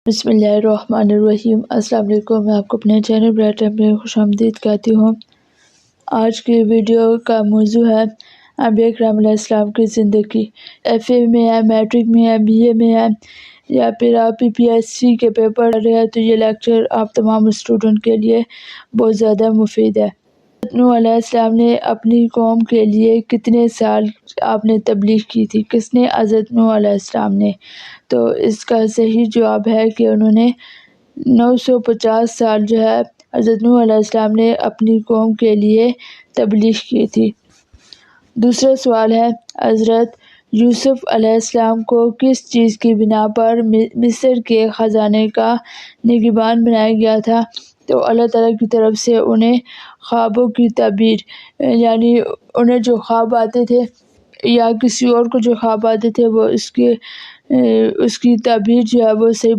बिस्मिल्लाहिर्रहमानिर्रहीम। अस्सलाम वालेकुम। मैं आपको अपने चैनल ब्राइट टाइम में खुशामदीद कहती हूँ। आज की वीडियो का मौजू है अंबिया किराम अलैहिस्सलाम की ज़िंदगी। FA में है, मैट्रिक में है, BA में है या फिर आप PPSC के पेपर कर रहे हैं तो ये लेक्चर आप तमाम स्टूडेंट के लिए बहुत ज़्यादा मुफीद है। नूह अलैहिस्सलाम ने अपनी कौम के लिए कितने साल आपने तबलीग की थी? किसने? हज़रत नूह अलैहिस्सलाम ने। तो इसका सही जवाब है कि उन्होंने 950 साल जो है हज़रत नूह अलैहिस्सलाम ने अपनी कौम के लिए तबलीग की थी। दूसरा सवाल है, हज़रत यूसुफ अलैहिस्सलाम को किस चीज़ की बिना पर मिस्र के ख़जाने का निगहबान बनाया गया था? तो अल्लाह ताला की तरफ से उन्हें ख्वाबों की ताबीर, यानी उन्हें जो ख्वाब आते थे या किसी और को जो ख्वाब आते थे वो उसकी ताबीर जो है वो सही